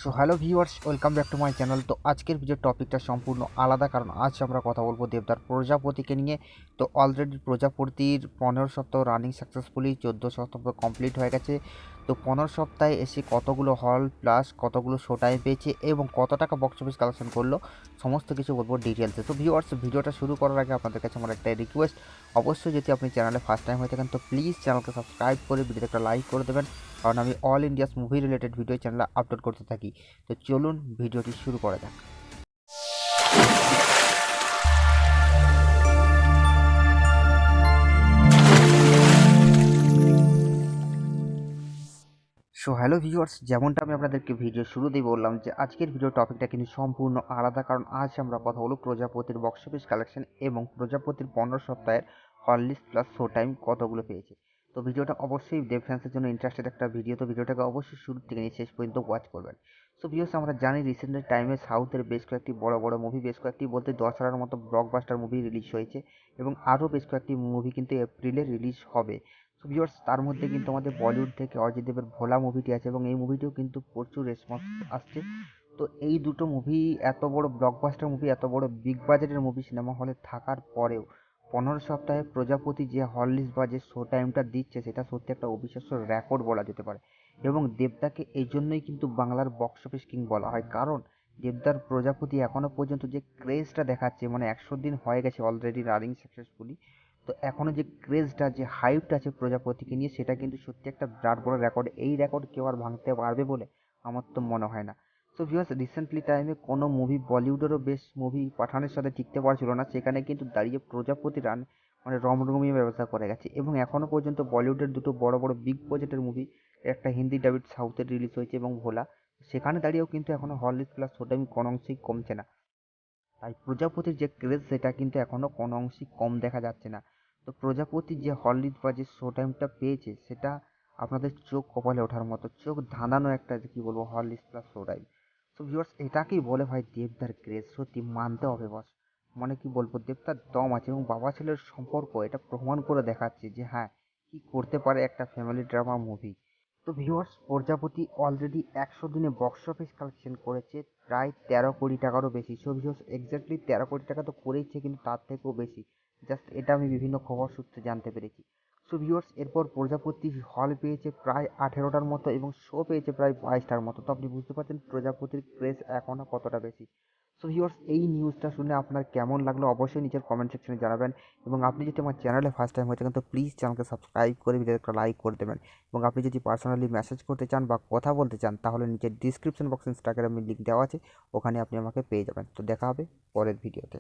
So hello viewers, welcome back to my channel. তো আজকের ভিডিওর টপিকটা সম্পূর্ণ আলাদা, কারণ আজ আমরা কথা বলবো দেবদার প্রজাপতিকে নিয়ে। তো অলরেডি প্রজাপতির 15 সপ্তাহ রানিং সাকসেসফুলি 14 সপ্তাহ কমপ্লিট হয়ে গেছে। তো 15 সপ্তাহে এসে কতগুলো হল প্লাস কতগুলো শো টাইম পেয়েছে এবং কত টাকা বক্স অফিস কালেকশন করলো, সমস্ত কিছু বলবো ডিটেলসে। তো ভিউয়ার্স, ভিডিওটা শুরু করার আগে আপনাদের কাছে আমার একটা রিকোয়েস্ট, অবশ্যই যদি আপনি চ্যানেলে ফার্স্ট টাইম হয়ে থাকেন তো প্লিজ চ্যানেলকে সাবস্ক্রাইব করে ভিডিওতে একটা লাইক করে দেবেন, কারণ আমি all India's movie related video চ্যানেলে আপলোড করতে থাকি। তো চলুন ভিডিওটি শুরু করা যাক। সো হ্যালো ভিউয়ার্স, যেমনটা আমি আপনাদেরকে ভিডিও শুরুতেই বললাম যে আজকের ভিডিও টপিকটা কিন্তু সম্পূর্ণ আলাদা, কারণ আজ আমরা কথা বলব প্রজাপতির বক্স অফিস কালেকশন এবং প্রজাপতির 15 সপ্তাহের হল লিস্ট প্লাস শো টাইম কতগুলো পেয়েছে। তো ভিডিওটা অবশ্যই দেব ফ্যান্সের জন্য ইন্টারেস্টেড একটা ভিডিও, তো ভিডিওটাকে অবশ্যই শুরু থেকে নিয়ে শেষ পর্যন্ত ওয়াচ করবেন। সো ভিউয়ার্স, আমরা জানি রিসেন্ট টাইমে সাউথের বেশ কয়েকটি বড় বড় মুভি, বেশ কয়েকটি বলতে 10,000-এর মতো ব্লকবাস্টার মুভি রিলিজ হয়েছে এবং আরও বেশ কয়েকটি মুভি কিন্তু এপ্রিলে রিলিজ হবে। তো ভিউয়ার্স, তার মধ্যে কিন্তু আমাদের বলিউড থেকে অজয় দেবের ভোলা মুভিটি আছে এবং এই মুভিটিও কিন্তু প্রচুর রেসপন্স আসছে। তো এই দুটো মুভি, এত বড় ব্লকবাস্টার মুভি, এত বড় বিগ বাজেটের মুভি সিনেমা হলে থাকার পরেও 15 সপ্তাহে প্রজাপতি যে হল লিস্ট বা যে শো টাইমটা দিচ্ছে, সেটা সত্যি একটা অবিশ্বাস্য রেকর্ড বলা যেতে পারে। এবং দেবদাকে এই জন্যই কিন্তু বাংলার বক্স অফিস কিং বলা হয়, কারণ দেবদার প্রজাপতি এখনও পর্যন্ত যে ক্রেজটা দেখাচ্ছে, মানে 100 দিন হয়ে গেছে অলরেডি রানিং সাকসেসফুলি। তো এখনও যে ক্রেজটা, যে হাইপটা আছে প্রজাপতিকে নিয়ে, সেটা কিন্তু সত্যি একটা বিরাট বড় রেকর্ড। এই রেকর্ড কেউ আর ভাঙতে পারবে বলে আমার তো মনে হয় না। সো ভিউয়ার্স, রিসেন্টলি টাইমে কোনো মুভি, বলিউডেরও বেশ মুভি পাঠানের সাথে টিকতে পারছিল না, সেখানে কিন্তু দাঁড়িয়ে প্রজাপতি রান মানে রমরমিয়ে ব্যবসা করে গেছে। এবং এখনও পর্যন্ত বলিউডের দুটো বড় বড় বিগ বাজেটের মুভি, একটা হিন্দি ডাবিড সাউথের রিলিজ হয়েছে এবং ভোলা, সেখানে দাঁড়িয়েও কিন্তু এখনও হল লিস্ট প্লাস শো টাইম কোনো অংশেই কমছে না। তাই প্রজাপতির যে ক্রেজ, সেটা কিন্তু এখনও কোনো অংশেই কম দেখা যাচ্ছে না। তো প্রজাপতি যে হল লিস্ট বা যে শো টাইমটা পেয়েছে, সেটা আপনাদের চোখ কপালে ওঠার মতো, চোখ ধাঁধানো একটা, যে কী বলবো, হল list plus show time. So viewers, এটাকেই বলে ভাই দেবদার ক্রেজ। সত্যি মানতে হবে বস, মানে কি বলবো, দেবদার দম আছে এবং বাবা ছেলের সম্পর্ক এটা প্রমাণ করে দেখাচ্ছে যে হ্যাঁ, কি করতে পারে একটা ফ্যামিলি ড্রামা মুভি। তো ভিউয়ার্স, প্রজাপতি অলরেডি 100 দিনে বক্স অফিস কালেকশন করেছে প্রায় 13 কোটি টাকারও বেশি। সো ভিউয়ার্স, এক্স্যাক্টলি 13 কোটি টাকা তো করেইছে, কিন্তু তার থেকেও বেশি। জাস্ট এটা আমি বিভিন্ন খবর সূত্রে জানতে পেরেছি। সো ভিউয়ার্স, এরপর প্রজাপতি হল পেয়েছে প্রায় 18টার মতো এবং শো পেয়েছে প্রায় 22টার মতো। তো আপনি বুঝতে পারছেন প্রজাপতির ক্রেজ এখনও কতটা বেশি। সো ভিউয়ার্স, এই নিউজটা শুনে আপনার কেমন লাগলো অবশ্যই নিচের কমেন্ট সেকশনে জানাবেন। এবং আপনি যদি আমার চ্যানেলে ফার্স্ট টাইম হয়ে থাকেন তো প্লিজ চ্যানেলকে সাবস্ক্রাইব করে ভিডিওতে একটা লাইক করে দেবেন। এবং আপনি যদি পার্সোনালি মেসেজ করতে চান বা কথা বলতে চান, তাহলে নিচের ডিসক্রিপশন বক্সে ইনস্টাগ্রামের লিঙ্ক দেওয়া আছে, ওখানে আপনি আমাকে পেয়ে যাবেন। তো দেখা হবে পরের ভিডিওতে।